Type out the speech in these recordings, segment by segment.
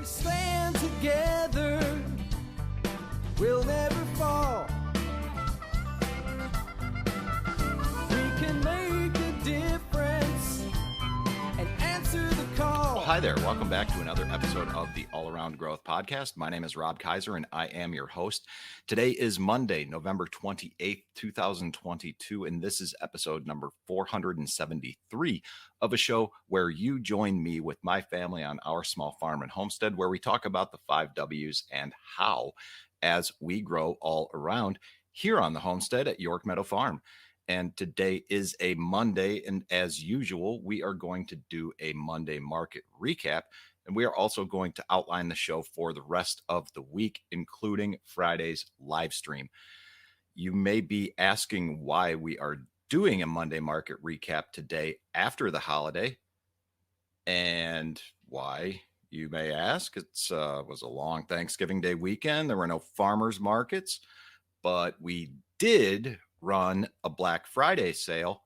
stand together, we'll never fall. We can make a difference and answer the call. Well, hi there. Welcome back to another episode of the All Around Growth Podcast. My name is Rob Kaiser, and I am your host. Today is Monday, November 28th, 2022, and this is episode number 473 of a show where you join me with my family on our small farm and homestead, where we talk about the 5 W's and how as we grow all around here on the homestead at York Meadow Farm. And today is a Monday, and as usual, we are going to do a Monday market recap, and we are also going to outline the show for the rest of the week, including Friday's live stream. You may be asking why we are doing a Monday market recap today after the holiday, and why, you may ask. It was a long Thanksgiving Day weekend. There were no farmers markets, but we did run a Black Friday sale,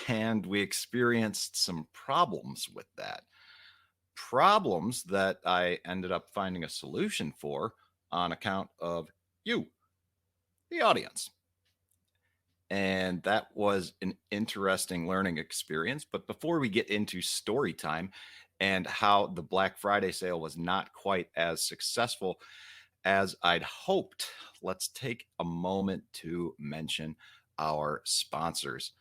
and we experienced some problems with that. Problems that I ended up finding a solution for on account of you, the audience. And that was an interesting learning experience. But before we get into story time and how the Black Friday sale was not quite as successful as I'd hoped, let's take a moment to mention our sponsors.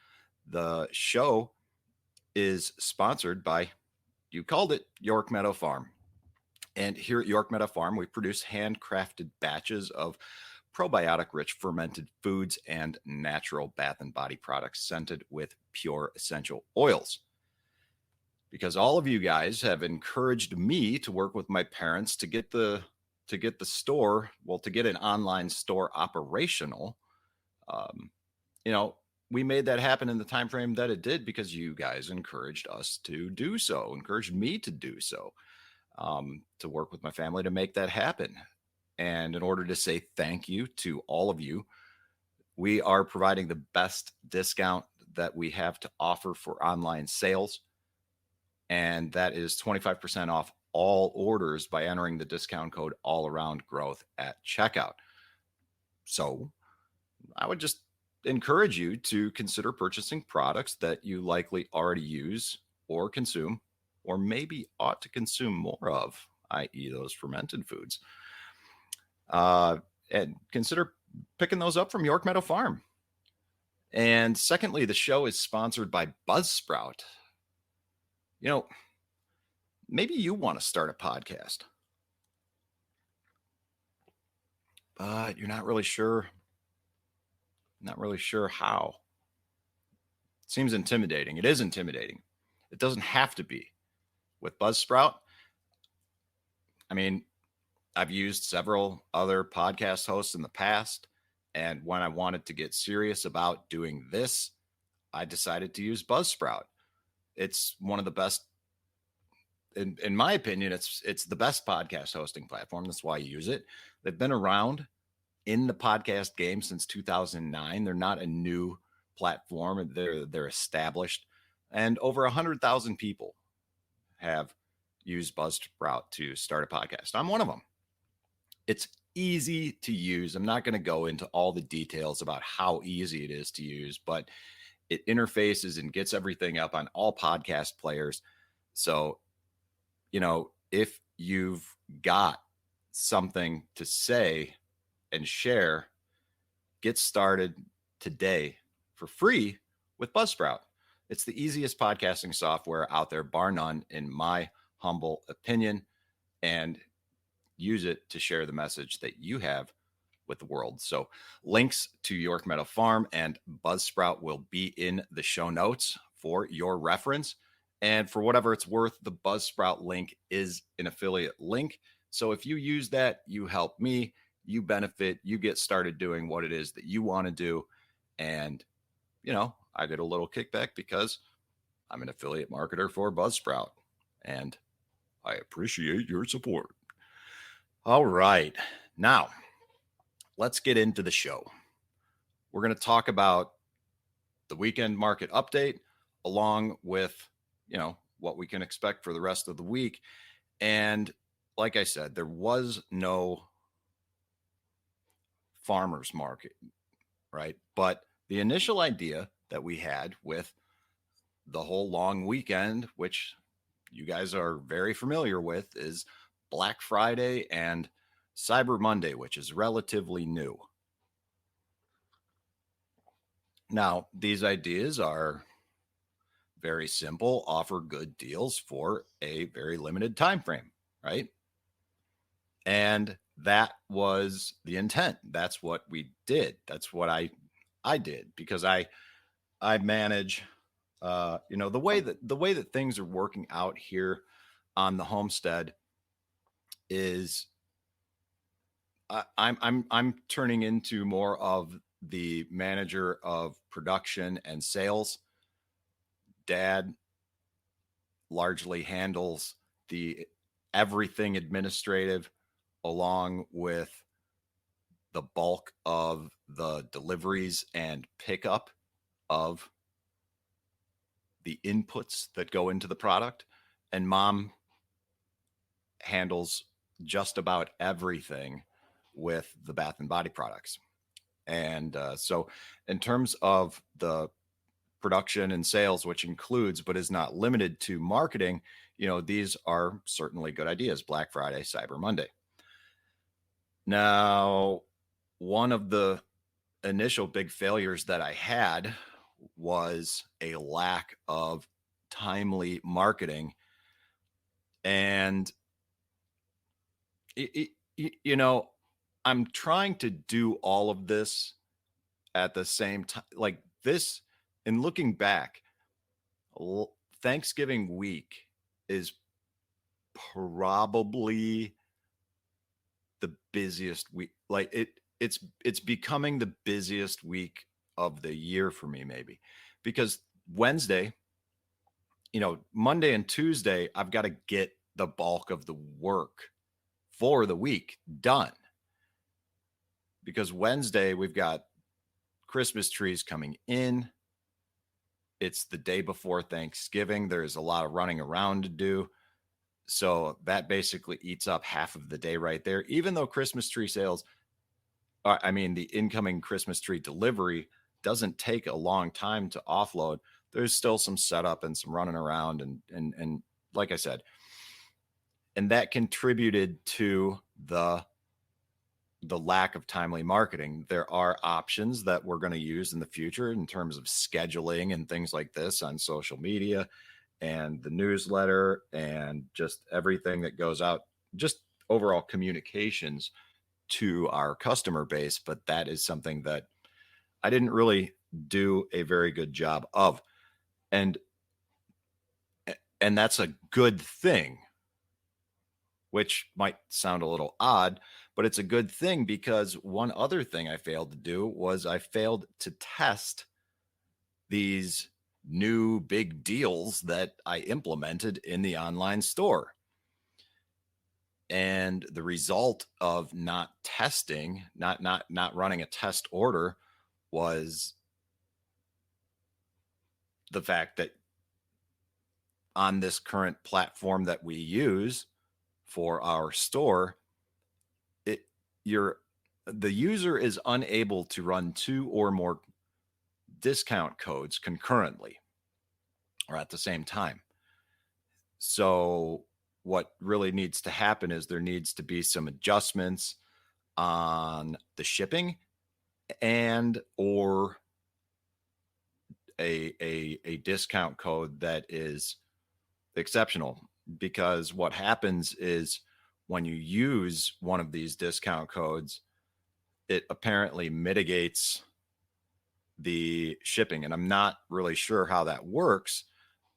The show is sponsored by, you called it, York Meadow Farm. And here at York Meadow Farm, we produce handcrafted batches of probiotic-rich fermented foods and natural bath and body products scented with pure essential oils. Because all of you guys have encouraged me to work with my parents to get the store, to get an online store operational. We made that happen in the time frame that it did because you guys encouraged us to do so, encouraged me to do so, to work with my family to make that happen. And in order to say thank you to all of you, we are providing the best discount that we have to offer for online sales. And that is 25% off all orders by entering the discount code All Around Growth at checkout. So I would just encourage you to consider purchasing products that you likely already use or consume, or maybe ought to consume more of, i.e. those fermented foods. And consider picking those up from York Meadow Farm. And secondly, the show is sponsored by Buzzsprout. Maybe you want to start a podcast, but you're not really sure how. It seems intimidating. It is intimidating. It doesn't have to be. With Buzzsprout, I've used several other podcast hosts in the past, and when I wanted to get serious about doing this, I decided to use Buzzsprout. It's one of the best. In my opinion, it's the best podcast hosting platform. That's why I use it. They've been around in the podcast game since 2009. They're not a new platform. They're established, and over 100,000 people have used Buzzsprout to start a podcast. I'm one of them. It's easy to use. I'm not going to go into all the details about how easy it is to use, but it interfaces and gets everything up on all podcast players. So, if you've got something to say and share, get started today for free with Buzzsprout. It's the easiest podcasting software out there, bar none, in my humble opinion, and use it to share the message that you have with the world. So links to York Meadow Farm and Buzzsprout will be in the show notes for your reference. And for whatever it's worth, the Buzzsprout link is an affiliate link. So if you use that, you help me, you benefit, you get started doing what it is that you want to do. And, I get a little kickback because I'm an affiliate marketer for Buzzsprout, and I appreciate your support. All right. Now, let's get into the show. We're going to talk about the weekend market update along with, what we can expect for the rest of the week. And like I said, there was no farmer's market, right? But the initial idea that we had with the whole long weekend, which you guys are very familiar with, is Black Friday and Cyber Monday, which is relatively new. Now, these ideas are very simple, offer good deals for a very limited time frame, right? And that was the intent. That's what we did. That's what I did because I manage the way that things are working out here on the homestead is I'm turning into more of the manager of production and sales. Dad largely handles the everything administrative along with the bulk of the deliveries and pickup of the inputs that go into the product. And mom handles just about everything with the bath and body products. And so, in terms of the production and sales, which includes but is not limited to marketing, these are certainly good ideas. Black Friday, Cyber Monday. Now, one of the initial big failures that I had was a lack of timely marketing. And, it, you know, I'm trying to do all of this at the same time. Like this, and looking back, Thanksgiving week is probably the busiest week. Like it's becoming the busiest week of the year for me, maybe because Wednesday, Monday and Tuesday, I've got to get the bulk of the work for the week done. Because Wednesday, we've got Christmas trees coming in. It's the day before Thanksgiving. There's a lot of running around to do. So that basically eats up half of the day right there. Even though Christmas tree sales, the incoming Christmas tree delivery doesn't take a long time to offload. There's still some setup and some running around and like I said, and that contributed to the lack of timely marketing. There are options that we're going to use in the future in terms of scheduling and things like this on social media and the newsletter and just everything that goes out, just overall communications to our customer base. But that is something that I didn't really do a very good job of. And that's a good thing, which might sound a little odd, but it's a good thing because one other thing I failed to do was I failed to test these new big deals that I implemented in the online store. And the result of not testing, not running a test order was the fact that on this current platform that we use for our store, the user is unable to run two or more discount codes concurrently or at the same time. So what really needs to happen is there needs to be some adjustments on the shipping and or a discount code that is exceptional. Because what happens is when you use one of these discount codes, it apparently mitigates the shipping. And I'm not really sure how that works.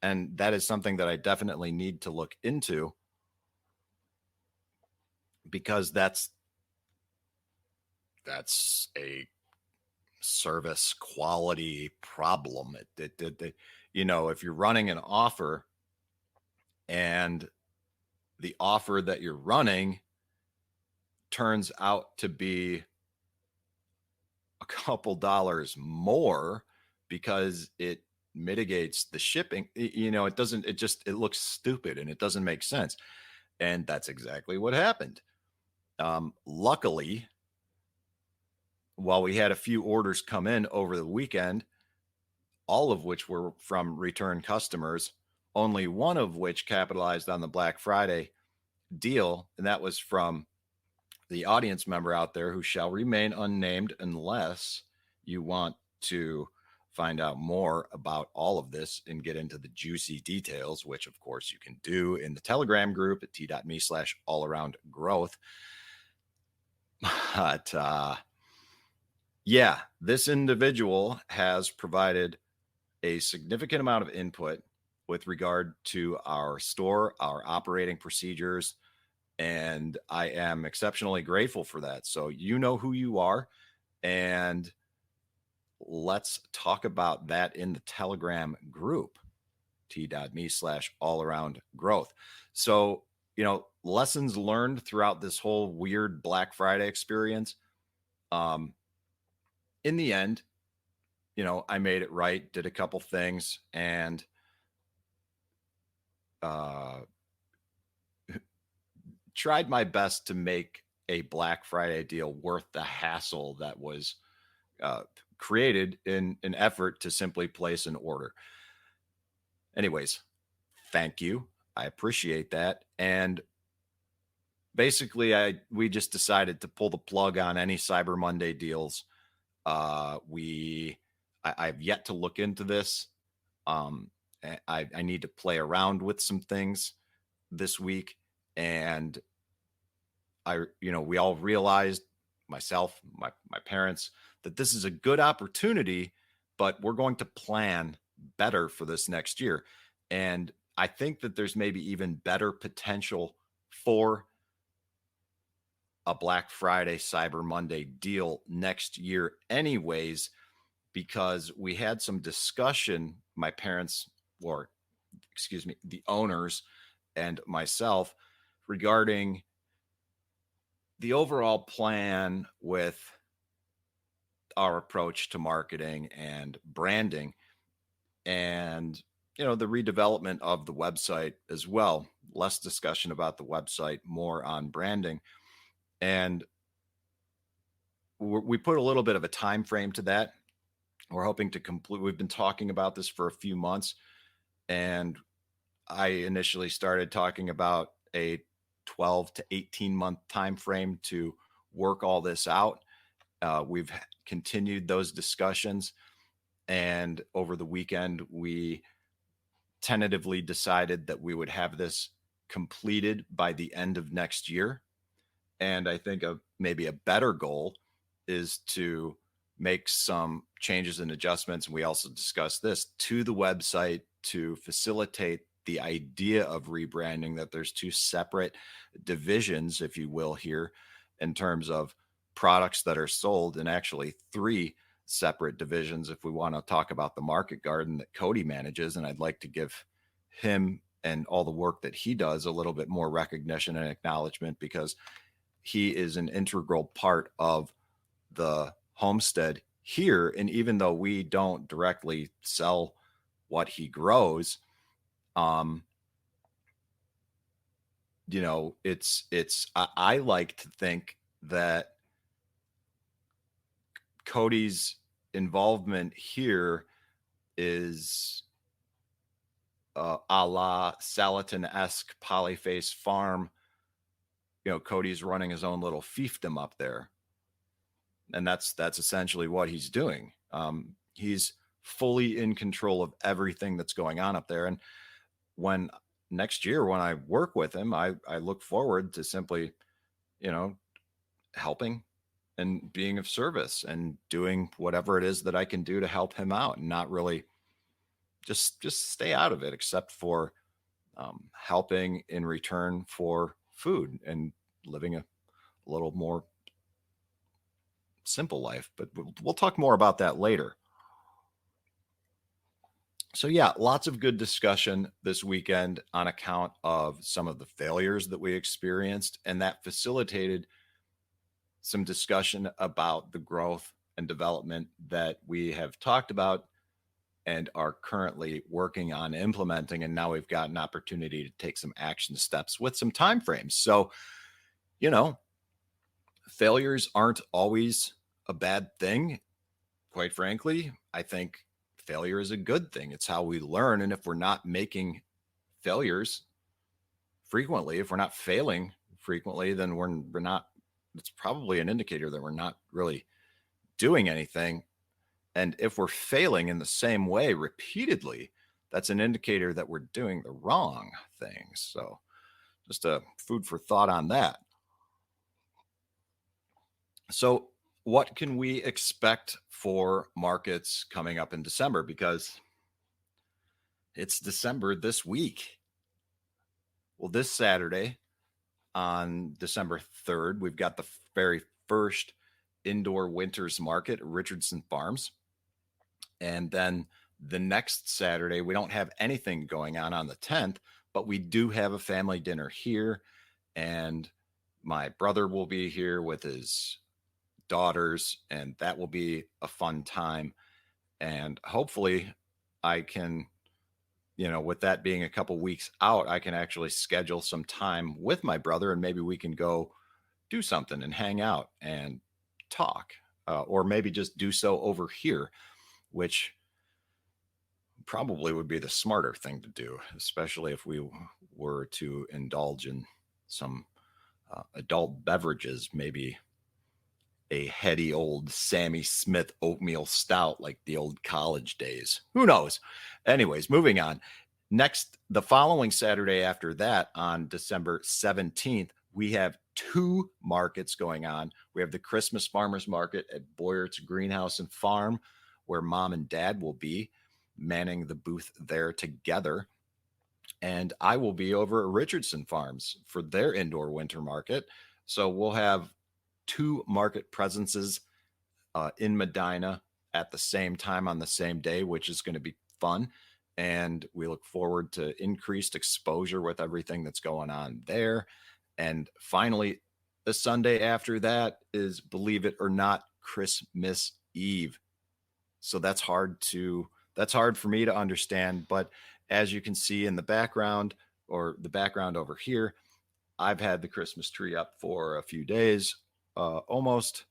And that is something that I definitely need to look into because that's a service quality problem. If you're running an offer and the offer that you're running turns out to be a couple dollars more because it mitigates the shipping, it looks stupid and it doesn't make sense. And that's exactly what happened. Luckily, while we had a few orders come in over the weekend, all of which were from return customers, only one of which capitalized on the Black Friday deal. And that was from the audience member out there who shall remain unnamed unless you want to find out more about all of this and get into the juicy details, which of course you can do in the Telegram group at t.me/all around growth. But yeah, this individual has provided a significant amount of input with regard to our store, our operating procedures, and I am exceptionally grateful for that. So you know who you are, and let's talk about that in the Telegram group, t.me/all around growth. So, lessons learned throughout this whole weird Black Friday experience. In the end, I made it right, did a couple things, and tried my best to make a Black Friday deal worth the hassle that was created in an effort to simply place an order. Anyways, thank you. I appreciate that. And basically, we just decided to pull the plug on any Cyber Monday deals. I've yet to look into this. I need to play around with some things this week, and we all realized, myself, my parents, that this is a good opportunity, but we're going to plan better for this next year. And I think that there's maybe even better potential for a Black Friday, Cyber Monday deal next year anyways, because we had some discussion, my parents, or excuse me, the owners and myself, regarding the overall plan with our approach to marketing and branding, and the redevelopment of the website as well. Less discussion about the website, more on branding. And we put a little bit of a time frame to that. We're hoping to complete. We've been talking about this for a few months, and I initially started talking about a 12 to 18 month time frame to work all this out. We've continued those discussions, and over the weekend we tentatively decided that we would have this completed by the end of next year. And I think maybe a better goal is to make some changes and adjustments, and we also discussed this, to the website to facilitate the idea of rebranding, that there's two separate divisions, if you will, here in terms of products that are sold, and actually three separate divisions if we want to talk about the market garden that Cody manages. And I'd like to give him and all the work that he does a little bit more recognition and acknowledgement, because he is an integral part of the homestead here. And even though we don't directly sell what he grows, I like to think that Cody's involvement here is a la Salatin-esque Polyface Farm. Cody's running his own little fiefdom up there, and that's essentially what he's doing. He's fully in control of everything that's going on up there. And when next year, when I work with him, I look forward to simply, helping and being of service and doing whatever it is that I can do to help him out, and not really just stay out of it, except for helping in return for food and living a little more simple life. But we'll talk more about that later. So yeah, lots of good discussion this weekend on account of some of the failures that we experienced, and that facilitated some discussion about the growth and development that we have talked about and are currently working on implementing. And now we've got an opportunity to take some action steps with some time frames. So, you know, failures aren't always a bad thing. Quite frankly, I think failure is a good thing. It's how we learn. And if we're not making failures frequently, if we're not failing frequently, then we're not, it's probably an indicator that we're not really doing anything. And if we're failing in the same way repeatedly, that's an indicator that we're doing the wrong things. So just a food for thought on that. So what can we expect for markets coming up in December? Because it's December this week. Well, this Saturday on December 3rd, we've got the very first indoor winters market at Richardson Farms. And then the next Saturday, we don't have anything going on the 10th, but we do have a family dinner here. And my brother will be here with his daughters, and that will be a fun time. And hopefully, I can, with that being a couple weeks out, I can actually schedule some time with my brother, and maybe we can go do something and hang out and talk, or maybe just do so over here, which probably would be the smarter thing to do, especially if we were to indulge in some adult beverages, maybe a heady old Sammy Smith oatmeal stout like the old college days. Who knows? Anyways, moving on. Next, the following Saturday after that, on December 17th, we have two markets going on. We have the Christmas Farmers Market at Boyert's Greenhouse and Farm, where mom and dad will be manning the booth there together. And I will be over at Richardson Farms for their indoor winter market. So we'll have two market presences in Medina at the same time on the same day, which is going to be fun. And we look forward to increased exposure with everything that's going on there. And finally, the Sunday after that is, believe it or not, Christmas Eve. So that's hard for me to understand. But as you can see in the background, or the background over here, I've had the Christmas tree up for a few days, almost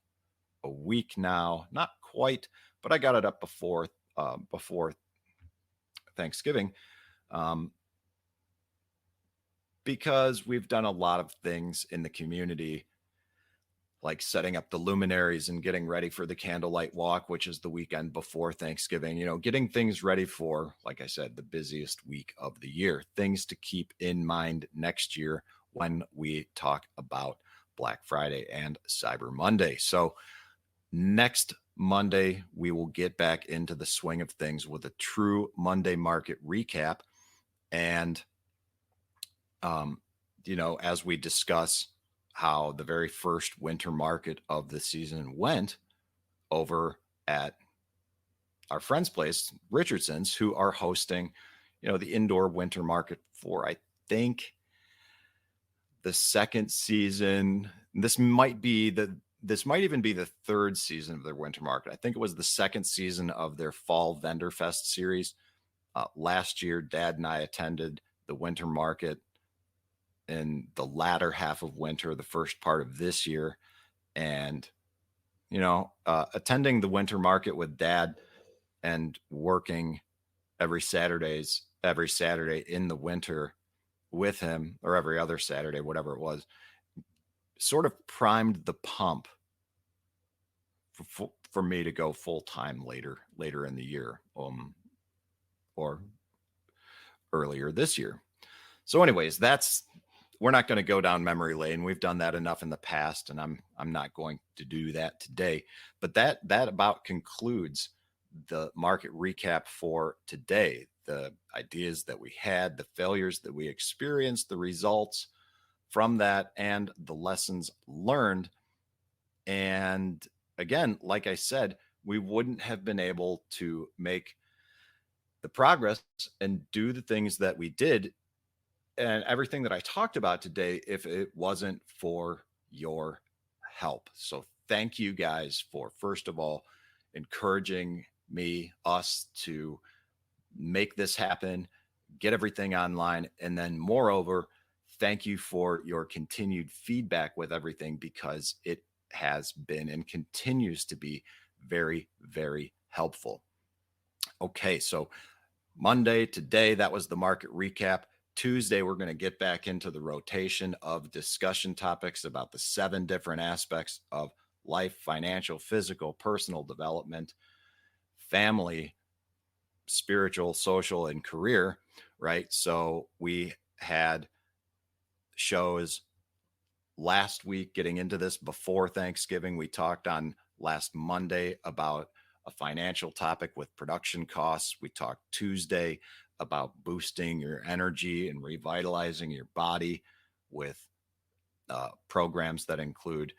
a week now, not quite, but I got it up before Thanksgiving, because we've done a lot of things in the community, like setting up the luminaries and getting ready for the candlelight walk, which is the weekend before Thanksgiving, getting things ready for, like I said, the busiest week of the year, things to keep in mind next year when we talk about Black Friday and Cyber Monday. So next Monday, we will get back into the swing of things with a true Monday market recap. And, as we discuss how the very first winter market of the season went over at our friend's place, Richardson's, who are hosting, the indoor winter market for, I think, the second season. This might even be the third season of their winter market. I think it was the second season of their Fall Vendor Fest series. Last year, Dad and I attended the winter market in the latter half of winter, the first part of this year. And, attending the winter market with Dad and working every Saturday in the winter with him, or every other Saturday, whatever it was, sort of primed the pump for me to go full time later in the year, or earlier this year. So anyways, we're not going to go down memory lane. We've done that enough in the past, and I'm not going to do that today. But that about concludes the market recap for today. The ideas that we had, the failures that we experienced, the results from that, and the lessons learned. And again, like I said, we wouldn't have been able to make the progress and do the things that we did and everything that I talked about today if it wasn't for your help. So thank you guys for, first of all, encouraging us to make this happen, get everything online. And then moreover, thank you for your continued feedback with everything, because it has been and continues to be very, very helpful. Okay, so Monday, today, that was the market recap. Tuesday, we're going to get back into the rotation of discussion topics about the 7 different aspects of life: financial, physical, personal development, family, spiritual, social, and career, right? So we had shows last week getting into this before Thanksgiving. We talked on last Monday about a financial topic with production costs. We talked Tuesday about boosting your energy and revitalizing your body with programs that include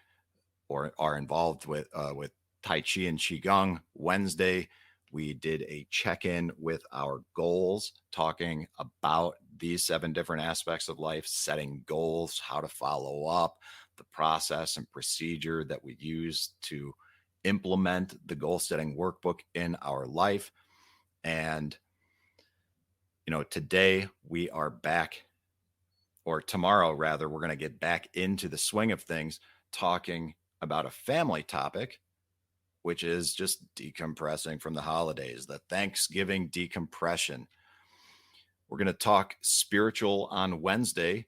or are involved with Tai Chi and Qigong. Wednesday, we did a check-in with our goals, talking about these 7 different aspects of life: setting goals, how to follow up, the process and procedure that we use to implement the goal setting workbook in our life. And, today we are back, or tomorrow rather, we're going to get back into the swing of things, talking about a family topic, which is just decompressing from the holidays, the Thanksgiving decompression. We're going to talk spiritual on Wednesday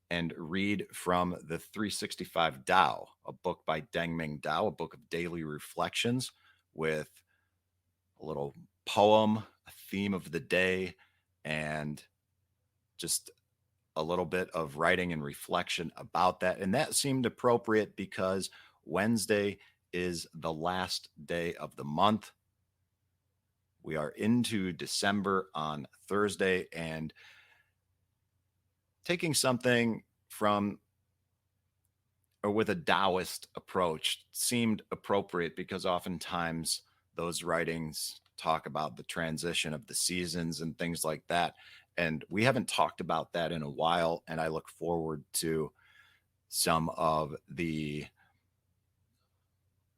and read from the 365 Tao, a book by Deng Ming Dao, a book of daily reflections with a little poem, a theme of the day, and just a little bit of writing and reflection about that. And that seemed appropriate because Wednesday is the last day of the month. We are into December on Thursday, and taking something from or with a Taoist approach seemed appropriate, because oftentimes those writings talk about the transition of the seasons and things like that. And we haven't talked about that in a while. And I look forward to some of the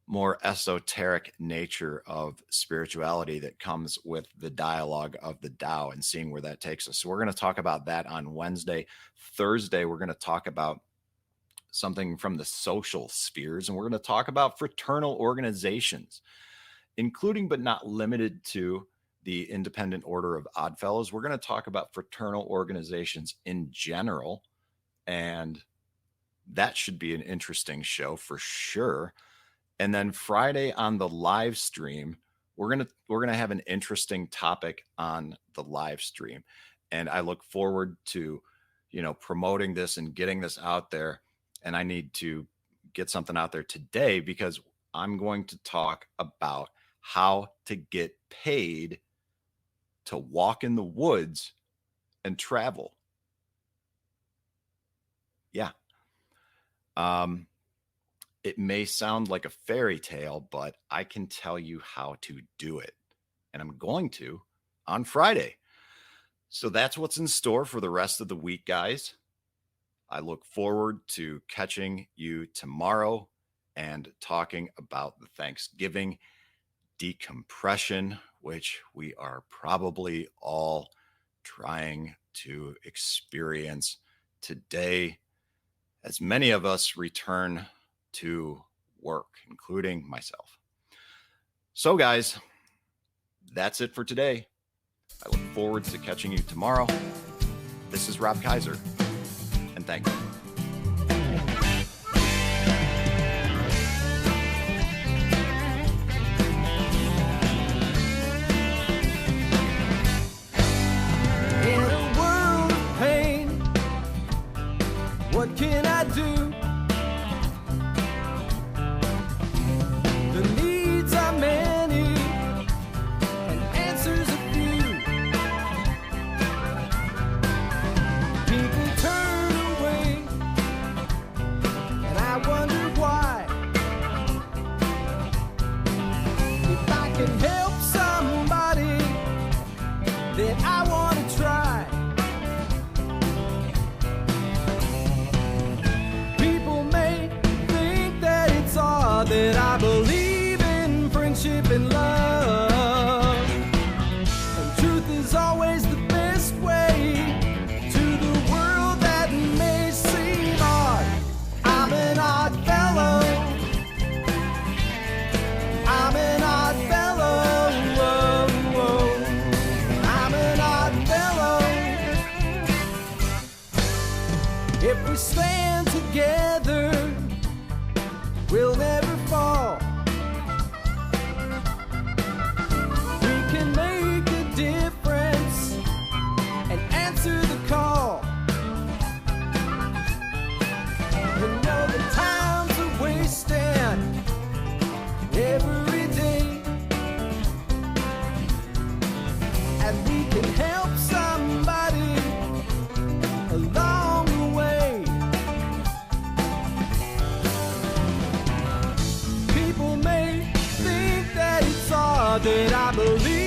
more esoteric nature of spirituality that comes with the dialogue of the Tao, and seeing where that takes us. So we're going to talk about that on Wednesday. Thursday, we're going to talk about something from the social spheres, and we're going to talk about fraternal organizations, including but not limited to the Independent Order of Oddfellows. We're going to talk about fraternal organizations in general, and that should be an interesting show for sure. And then Friday on the live stream, we're gonna have an interesting topic on the live stream, and I look forward to promoting this and getting this out there. And I need to get something out there today, because I'm going to talk about how to get paid to walk in the woods and travel. Yeah. It may sound like a fairy tale, but I can tell you how to do it. And I'm going to on Friday. So that's what's in store for the rest of the week, guys. I look forward to catching you tomorrow and talking about the Thanksgiving decompression, which we are probably all trying to experience today, as many of us return to work, including myself. So, guys, that's it for today. I look forward to catching you tomorrow. This is Rob Kaiser, and thank you. In a world of pain, what can I do? The needs are many and answers are few. People turn away, and I wonder why. If I can help somebody, then I want to try. People stand together, we'll never fall. We can make a difference and answer the call. You know the times are wasting every day, and we can help somebody along the way. People may think that it's odd that I believe